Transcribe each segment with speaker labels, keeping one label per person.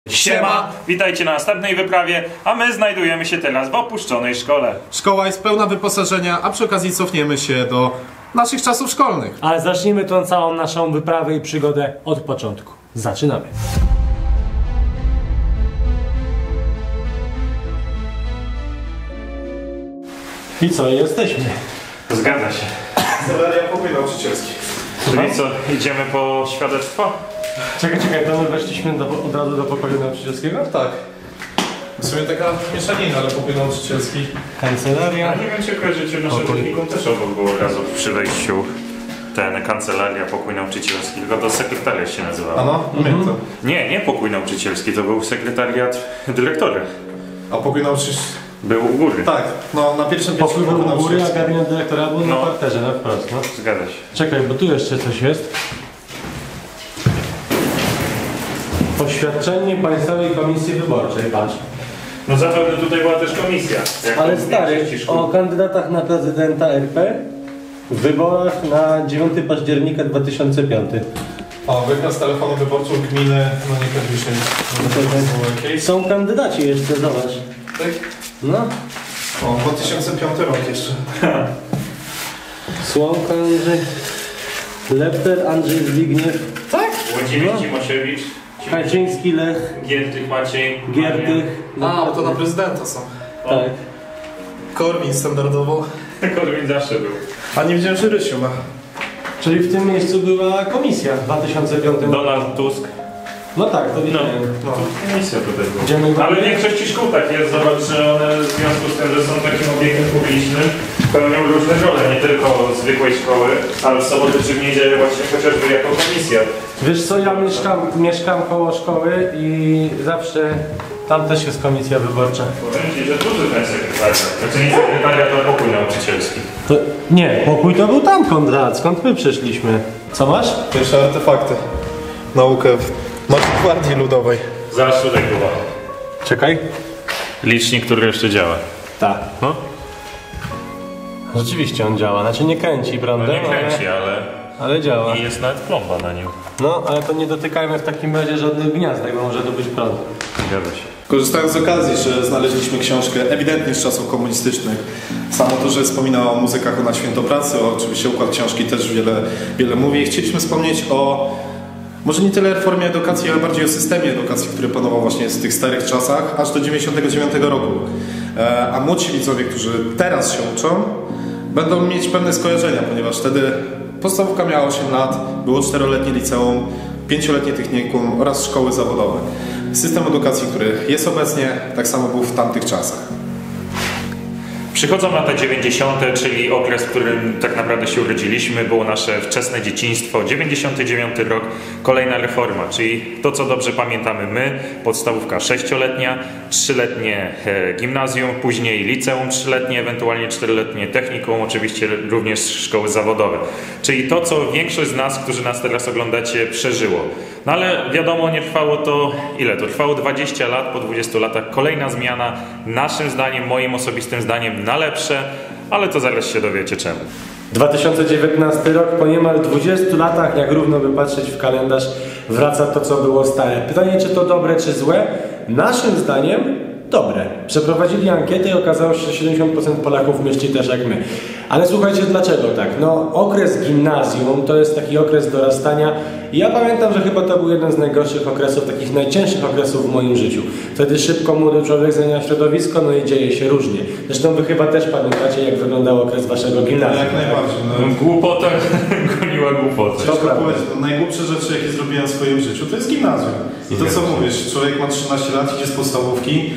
Speaker 1: Siema! Witajcie na następnej wyprawie, a my znajdujemy się teraz w opuszczonej szkole.
Speaker 2: Szkoła jest pełna wyposażenia, a przy okazji cofniemy się do naszych czasów szkolnych.
Speaker 3: Ale zacznijmy tą całą naszą wyprawę i przygodę od początku. Zaczynamy. I co, jesteśmy?
Speaker 1: Zgadza się.
Speaker 2: Kancelaria pokój nauczycielski.
Speaker 1: Czyli co, idziemy po świadectwo?
Speaker 3: Czekaj, to my weszliśmy od razu do pokoju nauczycielskiego?
Speaker 2: Tak. W sumie taka mieszanina, ale pokój nauczycielski.
Speaker 3: Kancelaria.
Speaker 1: A nie wiem, czy kojarzycie, nasze technikum też obok było od razu przy wejściu. Ten kancelaria, pokój nauczycielski, tylko to sekretariat się nazywało.
Speaker 2: Ano? Pamiętam.
Speaker 1: Nie pokój nauczycielski, to był sekretariat dyrektora.
Speaker 2: A pokój nauczycielski?
Speaker 1: Był u góry.
Speaker 2: Tak, no na pierwszym piętrze
Speaker 3: Pokój był u góry, a gabinet dyrektora był na parterze, na wprost. No.
Speaker 1: Zgadza się.
Speaker 3: Czekaj, bo tu jeszcze coś jest. Oświadczenie Państwowej Komisji Wyborczej, patrz.
Speaker 1: No zapewne tutaj była też komisja.
Speaker 3: Ale stary, o kandydatach na prezydenta RP w wyborach na 9 października 2005.
Speaker 2: O, wykaz telefonu wyborców gminy, no nie
Speaker 3: Są kandydaci jeszcze, zobacz.
Speaker 2: Tak?
Speaker 3: No.
Speaker 2: O, 2005 rok jeszcze.
Speaker 3: Słomka Andrzej, Lepter Andrzej Zbigniew,
Speaker 2: Tak?
Speaker 1: Włodzimierz Cimosiewicz,
Speaker 3: Kaczyński Lech,
Speaker 1: Giertych Maciej,
Speaker 3: Giertych.
Speaker 2: A, bo to na prezydenta są.
Speaker 3: Tak.
Speaker 2: Korwin standardowo.
Speaker 1: Korwin zawsze był.
Speaker 2: A nie wiedziałem, że Rysiu ma.
Speaker 3: Czyli w tym miejscu była komisja w 2005 roku.
Speaker 1: Donald Tusk.
Speaker 3: No tak, to widziałem.
Speaker 2: No.
Speaker 1: Komisja tutaj była.
Speaker 3: Idziemy
Speaker 1: Ale w większości szkół tak jest, zobacz, że one w związku z tym, że są takim obiektem publicznym, pełnią różne role, nie tylko zwykłej szkoły, ale w soboty czy w niedzielę właśnie chociażby jako komisja.
Speaker 3: Wiesz co, ja mieszkam koło szkoły i zawsze tam też jest komisja wyborcza.
Speaker 1: Powiem Ci, że duży ten sekretariat. Znaczy nie sekretariat, ale pokój nauczycielski.
Speaker 3: To, nie, pokój to był tam, Konrad, skąd my przyszliśmy? Co masz?
Speaker 2: Pierwsze artefakty. Naukę w Gwardii Ludowej.
Speaker 1: Zaraz tutaj była.
Speaker 3: Czekaj.
Speaker 1: Licznik, który jeszcze działa.
Speaker 3: Tak.
Speaker 1: No?
Speaker 3: Rzeczywiście on działa, znaczy nie kręci, prawda?
Speaker 1: No nie kręci,
Speaker 3: Ale działa.
Speaker 1: i jest nawet plomba na nim.
Speaker 3: No, ale to nie dotykajmy w takim razie żadnych gniazdek, bo może to być prąd.
Speaker 1: Zgadza się.
Speaker 2: Korzystając z okazji, że znaleźliśmy książkę ewidentnie z czasów komunistycznych. Sam autorze wspomina o muzykach na Święto Pracy, oczywiście układ książki też wiele mówi. Chcieliśmy wspomnieć o może nie tyle reformie edukacji, ale bardziej o systemie edukacji, który panował właśnie w tych starych czasach, aż do 1999 roku. A młodsi widzowie, którzy teraz się uczą, będą mieć pewne skojarzenia, ponieważ wtedy podstawówka miała 8 lat, było 4-letnie liceum, 5-letnie technikum oraz szkoły zawodowe. System edukacji, który jest obecnie, tak samo był w tamtych czasach.
Speaker 1: Przychodzą lata 90., czyli okres, w którym tak naprawdę się urodziliśmy, było nasze wczesne dzieciństwo, 99 rok, kolejna reforma, czyli to, co dobrze pamiętamy my, podstawówka 6-letnia, 3-letnie gimnazjum, później liceum 3-letnie, ewentualnie 4-letnie technikum, oczywiście również szkoły zawodowe. Czyli to, co większość z nas, którzy nas teraz oglądacie, przeżyło. No ale wiadomo, nie trwało to, ile to trwało? 20 lat, po 20 latach kolejna zmiana, naszym zdaniem, moim osobistym zdaniem na lepsze, ale to zaraz się dowiecie czemu.
Speaker 3: 2019 rok, po niemal 20 latach, jak równo by patrzeć w kalendarz, wraca to, co było stare. Pytanie, czy to dobre, czy złe? Naszym zdaniem dobre. Przeprowadzili ankietę i okazało się, że 70% Polaków myśli też jak my. Ale słuchajcie, dlaczego tak? No, okres gimnazjum to jest taki okres dorastania i ja pamiętam, że chyba to był jeden z najgorszych okresów, takich najcięższych okresów w moim życiu. Wtedy szybko młody człowiek zmienia środowisko, no i dzieje się różnie. Zresztą wy chyba też pamiętacie, jak wyglądał okres waszego gimnazjum.
Speaker 2: Jak najbardziej. No.
Speaker 1: Głupota goniła głupotę.
Speaker 2: To najgłupsze rzeczy, jakie zrobiłem w swoim życiu, to jest gimnazjum. I to co mówisz, człowiek ma 13 lat, idzie z podstawówki,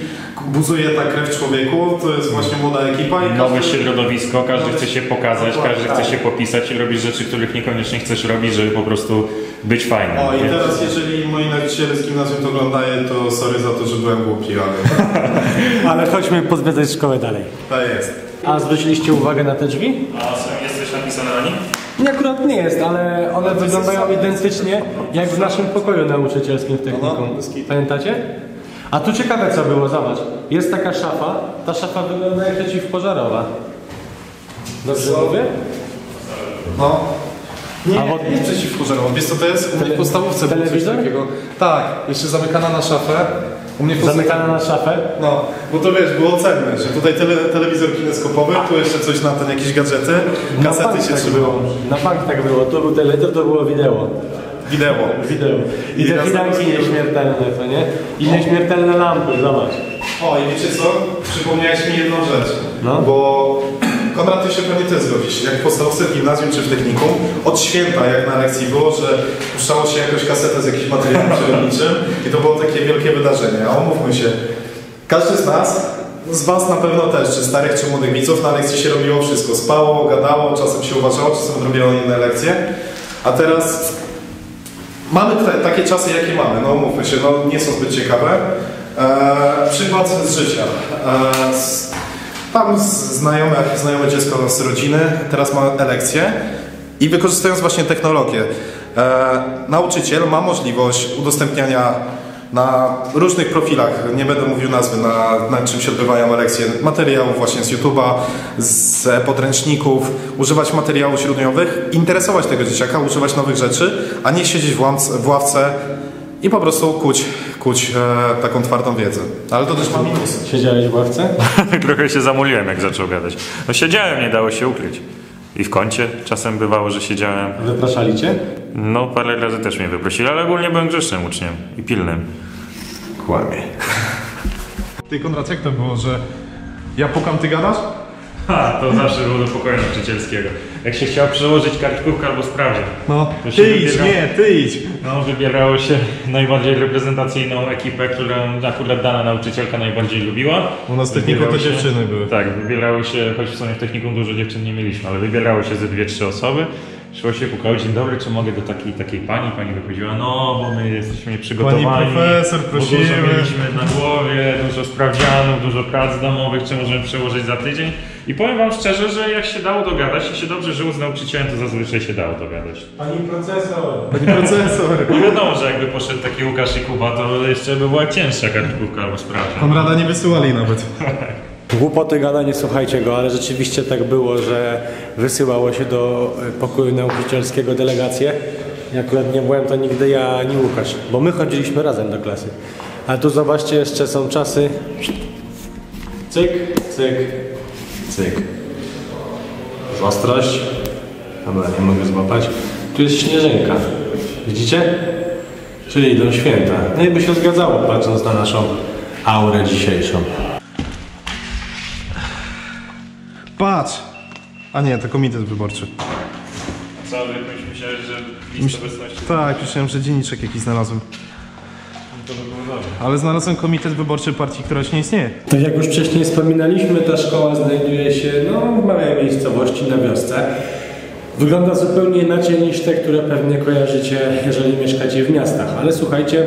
Speaker 2: buzuje ta krew w człowieku, to jest właśnie młoda ekipa. I
Speaker 1: nowe środowisko, każdy chce się pokazać, każdy chce się popisać i robić rzeczy, których niekoniecznie chcesz robić, żeby po prostu być fajnym.
Speaker 2: O, i teraz jeżeli moi nauczyciele z gimnazjum to oglądają, to sorry za to, że byłem głupi, ale...
Speaker 3: Ale chodźmy pozwiedzać szkołę dalej.
Speaker 2: To jest.
Speaker 3: A zwróciliście uwagę na te drzwi?
Speaker 1: A jest coś napisane na nim?
Speaker 3: Nie, akurat nie jest, ale one wyglądają identycznie jak w naszym pokoju nauczycielskim w technikum. Pamiętacie? A tu ciekawe co było, zobacz. Jest taka szafa, ta szafa wygląda jak przeciwpożarowa. Dobrze mówię?
Speaker 2: No. Nie przeciwpożarową. Wiesz co to jest? U mnie w podstawówce było coś
Speaker 3: telewizor?
Speaker 2: takiego. Tak, jeszcze zamykana na szafę. U mnie w
Speaker 3: Zamykana na szafę?
Speaker 2: No, bo to wiesz, było cenne, że tutaj telewizor kineskopowy, tu jeszcze coś na ten, jakieś gadżety, kasety się
Speaker 3: tak
Speaker 2: trzymało.
Speaker 3: było. Na bank tak było. To był telewizor, to było wideo.
Speaker 2: Wideo.
Speaker 3: I te firanki nieśmiertelne, to nie? I nieśmiertelne lampy, zobacz.
Speaker 2: O, i wiecie co? Przypomniałeś mi jedną rzecz.
Speaker 3: No.
Speaker 2: Bo Konrad, ty się pewnie też zgodzisz. Jak w podstawce w gimnazjum czy w technikum, od święta jak na lekcji było, że puszczało się jakąś kasetę z jakimś materiałem przyrodniczym i to było takie wielkie wydarzenie. A umówmy się, każdy z nas, z was na pewno też, czy starych, czy młodych widzów, na lekcji się robiło wszystko. Spało, gadało, czasem się uważało, czasem robiło inne lekcje. A teraz mamy takie czasy, jakie mamy. No umówmy się, no nie są zbyt ciekawe. Przykład z życia. Tam znajome dziecko z rodziny teraz ma lekcję i wykorzystując właśnie technologię, nauczyciel ma możliwość udostępniania na różnych profilach, nie będę mówił nazwy, na czym się odbywają lekcje, materiałów właśnie z YouTube'a, z podręczników, używać materiałów źródłowych, interesować tego dzieciaka, używać nowych rzeczy, a nie siedzieć w ławce i po prostu kuć taką twardą wiedzę. Ale to też ma minusy.
Speaker 3: Siedziałeś w ławce?
Speaker 1: Trochę się zamuliłem, jak zaczął gadać. No siedziałem, nie dało się ukryć. I w kącie czasem bywało, że siedziałem.
Speaker 3: Wypraszali cię?
Speaker 1: No parę razy też mnie wyprosili, ale ogólnie byłem grzecznym uczniem i pilnym.
Speaker 3: Kłamie.
Speaker 2: Ty Konrad, jak to było, że ja pukam, ty gadasz?
Speaker 1: Ha, to zawsze było do pokoju nauczycielskiego. Jak się chciał przełożyć kartkówkę albo sprawdzian.
Speaker 2: No,
Speaker 1: To się
Speaker 2: ty idź,
Speaker 1: wybiera-
Speaker 2: nie, ty idź.
Speaker 1: No, wybierało się najbardziej reprezentacyjną ekipę, którą akurat dana nauczycielka najbardziej lubiła.
Speaker 2: U nas w technikum
Speaker 1: Wybierało
Speaker 2: to
Speaker 1: się-
Speaker 2: dziewczyny były.
Speaker 1: Tak, wybierało się, choć w sumie w technikum dużo dziewczyn nie mieliśmy, ale wybierało się ze 2-3 osoby. Szło się, pukało, dzień dobry, czy mogę do takiej pani? Pani wychodziła, no bo my jesteśmy przygotowani.
Speaker 2: Pani profesor,
Speaker 1: bo
Speaker 2: prosimy.
Speaker 1: Dużo mieliśmy na głowie, dużo sprawdzianów, dużo prac domowych, czy możemy przełożyć za tydzień. I powiem wam szczerze, że jak się dało dogadać i się dobrze żyło z nauczycielem, to zazwyczaj się dało dogadać.
Speaker 3: Pani profesor.
Speaker 2: Pani profesor.
Speaker 1: No wiadomo, że jakby poszedł taki Łukasz i Kuba, to jeszcze by była cięższa kartkówka albo sprawdzian.
Speaker 2: Konrada nie wysyłali nawet.
Speaker 3: Głupoty gada, nie słuchajcie go, ale rzeczywiście tak było, że wysyłało się do pokoju nauczycielskiego delegację. Jak akurat nie byłem, to nigdy ja ani Łukasz, bo my chodziliśmy razem do klasy. Ale tu zobaczcie, jeszcze są czasy. Cyk, cyk, cyk. Z ostrość. Dobra, nie mogę złapać. Tu jest śnieżynka. Widzicie? Czyli idą święta. No i by się zgadzało, patrząc na naszą aurę dzisiejszą.
Speaker 2: Patrz! A nie, to komitet wyborczy.
Speaker 1: Co, jakoś myślałeś, że list obecności
Speaker 2: Tak, myślałem, że dzienniczek jakiś znalazłem.
Speaker 1: to by było dobre.
Speaker 2: Ale znalazłem komitet wyborczy partii, która już nie istnieje.
Speaker 3: Tak jak już wcześniej wspominaliśmy, ta szkoła znajduje się w małej miejscowości na wiosce. Wygląda zupełnie inaczej niż te, które pewnie kojarzycie, jeżeli mieszkacie w miastach. Ale słuchajcie,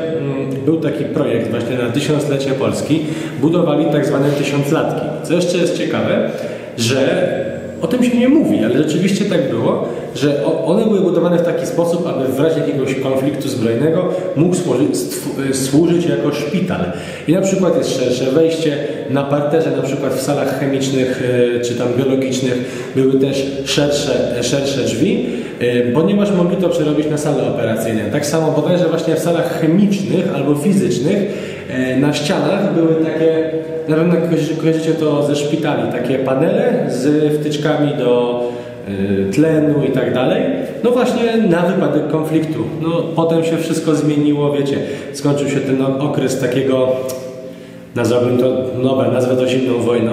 Speaker 3: był taki projekt właśnie na 1000-lecie Polski. Budowali tak zwane 1000-latki. Co jeszcze jest ciekawe, że o tym się nie mówi, ale rzeczywiście tak było, że one były budowane w taki sposób, aby w razie jakiegoś konfliktu zbrojnego mógł służyć jako szpital. I na przykład jest szersze wejście, na parterze na przykład w salach chemicznych czy tam biologicznych były też szersze drzwi, ponieważ mogli to przerobić na sale operacyjne. Tak samo bodajże właśnie w salach chemicznych albo fizycznych na ścianach były takie, na pewno kojarzycie to ze szpitali, takie panele z wtyczkami do tlenu i tak dalej. No właśnie na wypadek konfliktu. No potem się wszystko zmieniło, wiecie, skończył się ten okres takiego, nazwałbym to, nazwę to zimną wojną,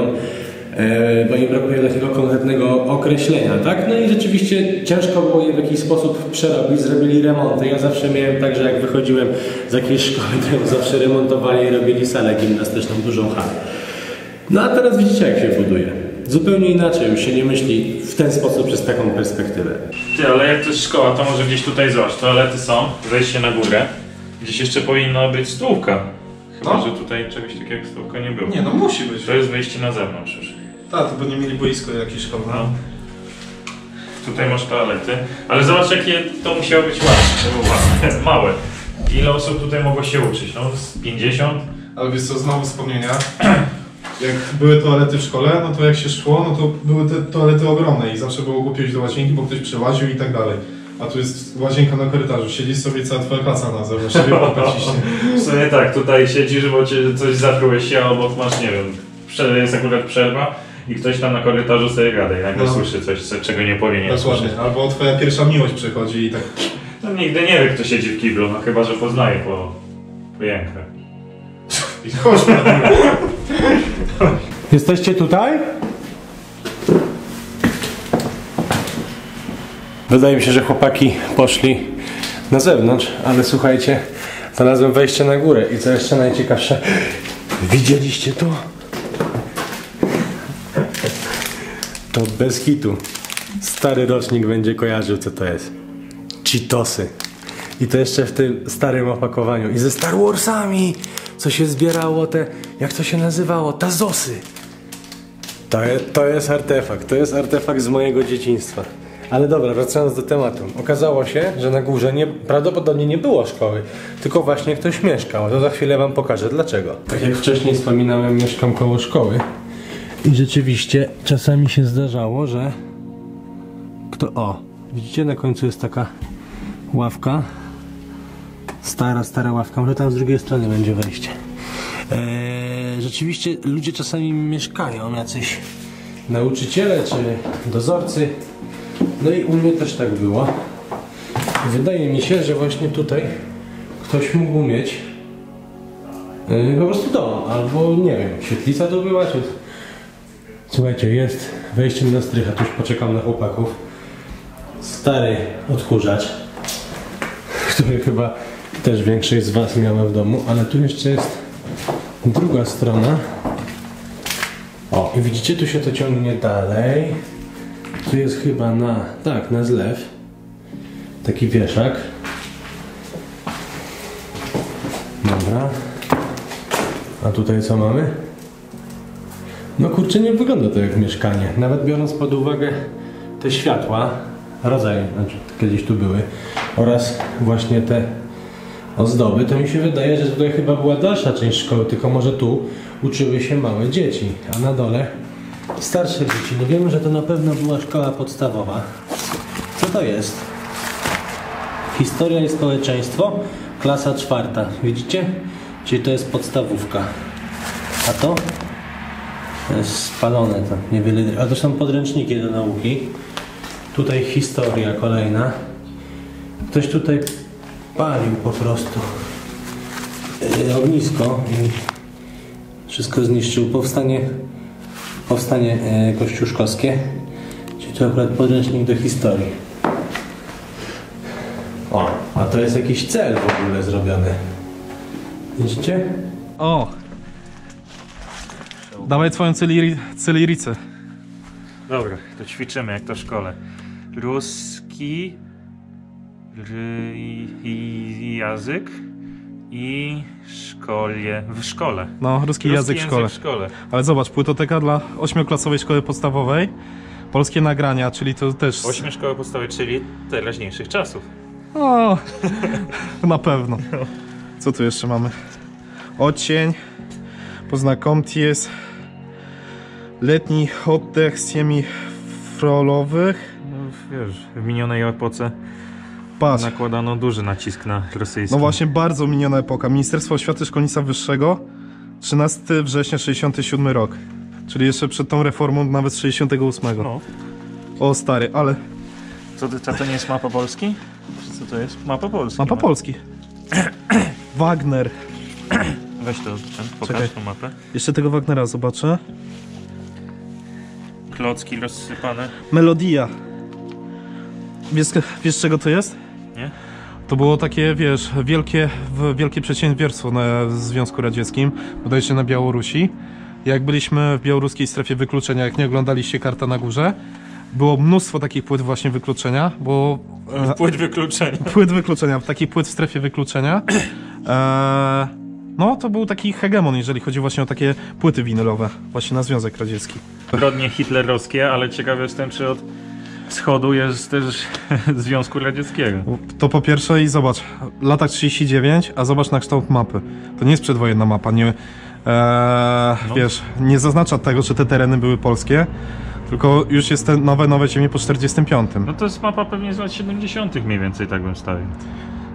Speaker 3: bo im brakuje takiego konkretnego określenia, tak? No i rzeczywiście ciężko było je w jakiś sposób przerobić, zrobili remonty. Ja zawsze miałem tak, że jak wychodziłem z jakiejś szkoły, to zawsze remontowali i robili salę gimnastyczną, dużą halę. No a teraz widzicie, jak się buduje. Zupełnie inaczej już się nie myśli w ten sposób przez taką perspektywę.
Speaker 1: Ty, ale jak to jest szkoła, to może gdzieś tutaj zobacz, toalety są, wejście na górę. Gdzieś jeszcze powinna być stołówka. Chyba,
Speaker 2: No.
Speaker 1: że tutaj czegoś takiego jak stołówka nie było.
Speaker 2: Nie, no musi być.
Speaker 1: To jest wejście na zewnątrz już.
Speaker 2: Tak, to by nie mieli boisko jakieś szkolne.
Speaker 1: No. Tutaj masz toalety, ale zobacz jakie to musiało być ładne, małe. Ile osób tutaj mogło się uczyć? No z 50?
Speaker 2: Ale wiesz co, znowu wspomnienia. Jak były toalety w szkole, no to jak się szło, no to były te toalety ogromne i zawsze było głupio iść do łazienki, bo ktoś przełaził i tak dalej. A tu jest łazienka na korytarzu. Siedzisz sobie, cała twoja klasa na zewnątrz, sobie popę ciśnie.
Speaker 1: W sumie tak, tutaj siedzisz, bo cię coś zatrułeś się, a obok masz, nie wiem, jest akurat przerwa i ktoś tam na korytarzu sobie gada i nagle słyszy coś, czego nie powinien słyszeć.
Speaker 2: Albo twoja pierwsza miłość przychodzi i tak...
Speaker 1: No nigdy nie wie, kto siedzi w kiblu, no chyba, że poznaje po jękach.
Speaker 2: I chodź
Speaker 3: Jesteście tutaj? Wydaje mi się, że chłopaki poszli na zewnątrz, ale słuchajcie, znalazłem wejście na górę i co jeszcze najciekawsze, widzieliście to? To bez hitu. Stary rocznik będzie kojarzył, co to jest. Cheetosy. I to jeszcze w tym starym opakowaniu. I ze Star Warsami, co się zbierało te, jak to się nazywało, Tazosy. To jest artefakt. To jest artefakt z mojego dzieciństwa. Ale dobra, wracając do tematu. Okazało się, że na górze prawdopodobnie nie było szkoły, tylko właśnie ktoś mieszkał. To za chwilę wam pokażę dlaczego. Tak jak wcześniej wspominałem, mieszkam koło szkoły. I rzeczywiście czasami się zdarzało, że widzicie, na końcu jest taka ławka. Stara ławka. Może tam z drugiej strony będzie wejście. Rzeczywiście ludzie czasami mieszkają, jacyś nauczyciele czy dozorcy. No i u mnie też tak było. Wydaje mi się, że właśnie tutaj ktoś mógł mieć po prostu dom, albo nie wiem, świetlica to była, czy... Słuchajcie, jest wejście na strychę, tu już poczekam na chłopaków. Stary odkurzacz, który chyba też większość z was miała w domu, ale tu jeszcze jest druga strona. O, i widzicie, tu się to ciągnie dalej. Tu jest chyba na zlew. Taki wieszak. Dobra. A tutaj co mamy? No kurczę, nie wygląda to jak mieszkanie. Nawet biorąc pod uwagę te światła, znaczy kiedyś tu były, oraz właśnie te ozdoby, to mi się wydaje, że tutaj chyba była dalsza część szkoły, tylko może tu uczyły się małe dzieci, a na dole starsze dzieci. No wiemy, że to na pewno była szkoła podstawowa. Co to jest? Historia i społeczeństwo, klasa 4. Widzicie? Czyli to jest podstawówka. A to? To jest spalone, to niewiele. A to są podręczniki do nauki. Tutaj historia kolejna. Ktoś tutaj palił po prostu ognisko i wszystko zniszczył. Powstanie kościuszkowskie. Czyli to akurat podręcznik do historii. O, a to jest jakiś cel w ogóle zrobiony. Widzicie?
Speaker 2: O! Dawaj twoją cyliricę.
Speaker 1: Dobra, to ćwiczymy jak to w szkole. Ruski język i w szkole.
Speaker 2: No, ruski język w szkole. Ale zobacz, płytoteka dla 8-klasowej szkoły podstawowej. Polskie nagrania, czyli to też...
Speaker 1: 8 szkoły podstawowej, czyli teraźniejszych czasów.
Speaker 2: O, na pewno. Co tu jeszcze mamy? Odcień, poznakomties, letni oddech ziemi frolowych.
Speaker 1: No, wiesz, w minionej epoce nakładano duży nacisk na rosyjski.
Speaker 2: No właśnie, bardzo miniona epoka. Ministerstwo Oświaty i Szkolnictwa Wyższego, 13 września 67 rok. Czyli jeszcze przed tą reformą, nawet z 68.
Speaker 1: No.
Speaker 2: O stary, ale...
Speaker 1: Co to nie jest mapa Polski? Co to jest? Mapa Polski.
Speaker 2: Mapa Polski. Wagner.
Speaker 1: Weź to, pokaż tą mapę.
Speaker 2: Jeszcze tego Wagnera zobaczę.
Speaker 1: Klocki rozsypane.
Speaker 2: Melodia. Wiesz czego to jest?
Speaker 1: Nie?
Speaker 2: To było takie, wiesz, wielkie przedsiębiorstwo w Związku Radzieckim, bodajże na Białorusi. Jak byliśmy w białoruskiej strefie wykluczenia, jak nie oglądaliście Karta na Górze, było mnóstwo takich płyt właśnie wykluczenia, bo...
Speaker 1: Płyt wykluczenia.
Speaker 2: Płyt wykluczenia, takich płyt w strefie wykluczenia. No, to był taki hegemon, jeżeli chodzi właśnie o takie płyty winylowe, właśnie na Związek Radziecki.
Speaker 1: Zbrodnie hitlerowskie, ale ciekawy jestem, czy od wschodu jest też Związku Radzieckiego.
Speaker 2: To po pierwsze i zobacz, latach 39, a zobacz na kształt mapy. To nie jest przedwojenna mapa, nie, wiesz, nie zaznacza tego, że te tereny były polskie, Tylko już jest te nowe ziemie po 45.
Speaker 1: No to jest mapa pewnie z lat 70. mniej więcej, tak bym stawił.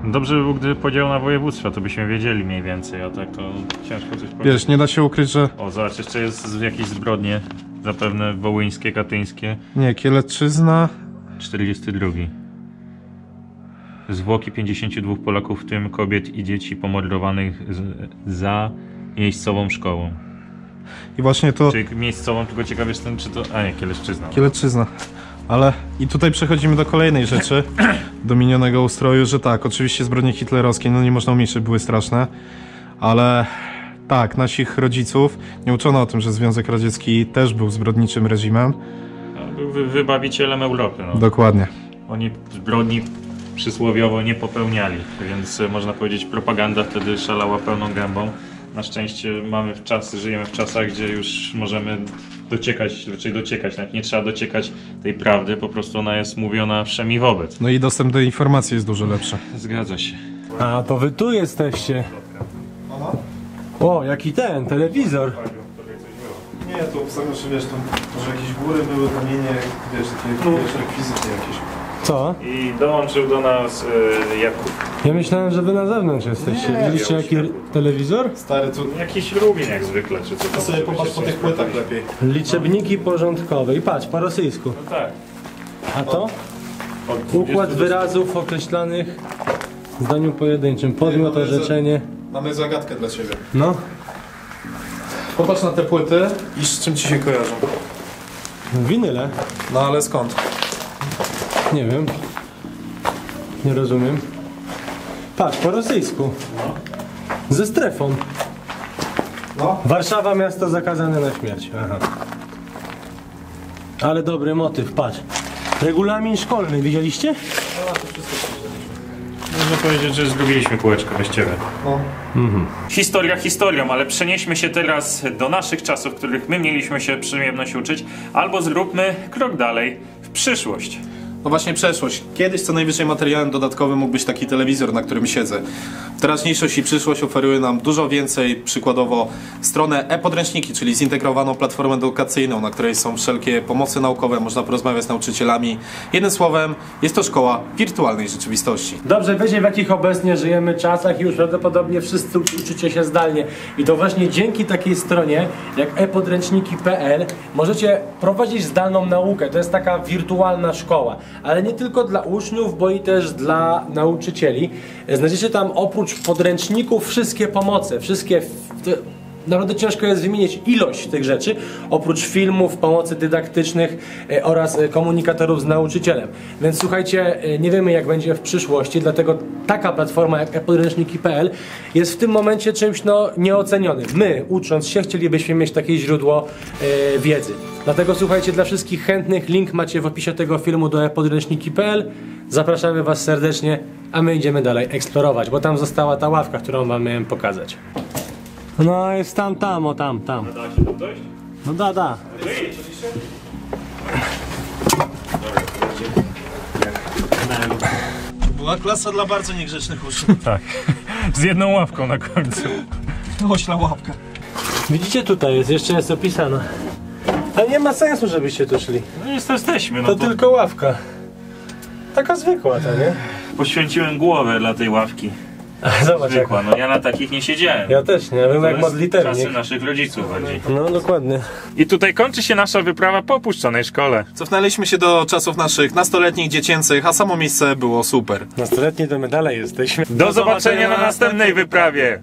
Speaker 1: Dobrze by było, gdyby podział na województwa, to byśmy wiedzieli mniej więcej, a tak to ciężko coś powiedzieć.
Speaker 2: Wiesz, nie da się ukryć, że...
Speaker 1: O, zobacz, jeszcze jest jakieś zbrodnie, zapewne wołyńskie, katyńskie.
Speaker 2: Nie, Kielecczyzna...
Speaker 1: 42. Zwłoki 52 Polaków, w tym kobiet i dzieci pomordowanych za miejscową szkołą.
Speaker 2: I właśnie to...
Speaker 1: Czyli miejscową, tylko ciekaw jestem, czy to... A nie, Kielecczyzna.
Speaker 2: Kielecczyzna. Ale i tutaj przechodzimy do kolejnej rzeczy, do minionego ustroju, że tak, oczywiście zbrodnie hitlerowskie, no nie można umniejszyć, były straszne, ale tak, naszych rodziców nie uczono o tym, że Związek Radziecki też był zbrodniczym reżimem.
Speaker 1: No, był wybawicielem Europy. No.
Speaker 2: Dokładnie.
Speaker 1: Oni zbrodni przysłowiowo nie popełniali, więc można powiedzieć, propaganda wtedy szalała pełną gębą. Na szczęście żyjemy w czasach, gdzie już możemy dociekać, nawet nie trzeba dociekać tej prawdy, po prostu ona jest mówiona wszem i wobec.
Speaker 2: No i dostęp do informacji jest dużo lepszy.
Speaker 1: Zgadza się.
Speaker 3: A, to wy tu jesteście. O, jaki telewizor.
Speaker 2: Nie, to że wiesz, tam może jakieś góry były, kamienie, wiesz, takie rekwizyty jakieś.
Speaker 3: Co?
Speaker 1: I dołączył do nas Jakub.
Speaker 3: Ja myślałem, że wy na zewnątrz jesteście.
Speaker 2: Nie,
Speaker 3: Widzieliście
Speaker 1: ja
Speaker 3: jaki
Speaker 1: już
Speaker 3: telewizor?
Speaker 2: Stary, tu
Speaker 1: Jakiś Rubin jak zwykle, czy co tam
Speaker 2: sobie
Speaker 1: żeby
Speaker 2: popatrz
Speaker 1: się
Speaker 2: po tych
Speaker 1: czymś
Speaker 2: płytach
Speaker 1: pochwalić.
Speaker 2: lepiej.
Speaker 3: Liczebniki porządkowe. I patrz, po rosyjsku.
Speaker 1: No tak.
Speaker 3: A to?
Speaker 1: Od
Speaker 3: Układ
Speaker 1: 20 do-
Speaker 3: wyrazów określanych w zdaniu pojedynczym. Podmiot,
Speaker 2: mamy
Speaker 3: orzeczenie.
Speaker 2: Mamy zagadkę dla ciebie.
Speaker 3: No.
Speaker 2: Popatrz na te płyty i z czym ci się kojarzą.
Speaker 3: Winyle.
Speaker 2: No ale skąd?
Speaker 3: Nie wiem. Nie rozumiem. Patrz, po rosyjsku. Ze strefą.
Speaker 2: No.
Speaker 3: Warszawa, miasto zakazane na śmierć. Aha. Ale dobry motyw, patrz. Regulamin szkolny, widzieliście?
Speaker 1: Można powiedzieć, że zgubiliśmy kółeczko bez ciebie.
Speaker 2: No.
Speaker 1: Historia historią, ale przenieśmy się teraz do naszych czasów, w których my mieliśmy się przyjemność uczyć, albo zróbmy krok dalej w przyszłość.
Speaker 2: No właśnie przeszłość. Kiedyś co najwyżej materiałem dodatkowym mógł być taki telewizor, na którym siedzę. Teraźniejszość i przyszłość oferują nam dużo więcej, przykładowo stronę e-podręczniki, czyli zintegrowaną platformę edukacyjną, na której są wszelkie pomocy naukowe, można porozmawiać z nauczycielami. Jednym słowem, jest to szkoła wirtualnej rzeczywistości.
Speaker 3: Dobrze wiecie, w jakich obecnie żyjemy czasach i już prawdopodobnie wszyscy uczycie się zdalnie. I to właśnie dzięki takiej stronie jak epodręczniki.pl możecie prowadzić zdalną naukę. To jest taka wirtualna szkoła. Ale nie tylko dla uczniów, bo i też dla nauczycieli. Znajdziecie tam oprócz podręczników wszystkie pomoce, naprawdę ciężko jest wymienić ilość tych rzeczy, oprócz filmów, pomocy dydaktycznych oraz komunikatorów z nauczycielem. Więc słuchajcie, nie wiemy jak będzie w przyszłości, dlatego taka platforma jak e-podręczniki.pl jest w tym momencie czymś nieocenionym. My, ucząc się, chcielibyśmy mieć takie źródło wiedzy. Dlatego słuchajcie, dla wszystkich chętnych, link macie w opisie tego filmu do e-podręczniki.pl. Zapraszamy was serdecznie, a my idziemy dalej eksplorować, bo tam została ta ławka, którą wam miałem pokazać. No jest tam, tam.
Speaker 1: Da się tam dojść?
Speaker 3: No da.
Speaker 1: To
Speaker 2: Była klasa dla bardzo niegrzecznych uczniów.
Speaker 1: Tak. Z jedną ławką na końcu.
Speaker 2: Ośla łapka.
Speaker 3: Widzicie, tutaj jeszcze jest opisane. Ale nie ma sensu, żebyście tu szli.
Speaker 1: No jesteśmy.
Speaker 3: To tylko ławka. Taka zwykła, to nie?
Speaker 1: Poświęciłem głowę dla tej ławki.
Speaker 3: Zobacz jak.
Speaker 1: Zwykła, no ja na takich nie siedziałem.
Speaker 3: Ja też nie, ja wiem
Speaker 1: To
Speaker 3: jak
Speaker 1: jest
Speaker 3: modlitewnik.
Speaker 1: czasy naszych rodziców bardziej.
Speaker 3: No dokładnie.
Speaker 1: I tutaj kończy się nasza wyprawa po opuszczonej szkole.
Speaker 2: Cofnęliśmy się do czasów naszych nastoletnich, dziecięcych, a samo miejsce było super.
Speaker 3: Nastoletni to my dalej jesteśmy.
Speaker 1: Do zobaczenia na następnej wyprawie!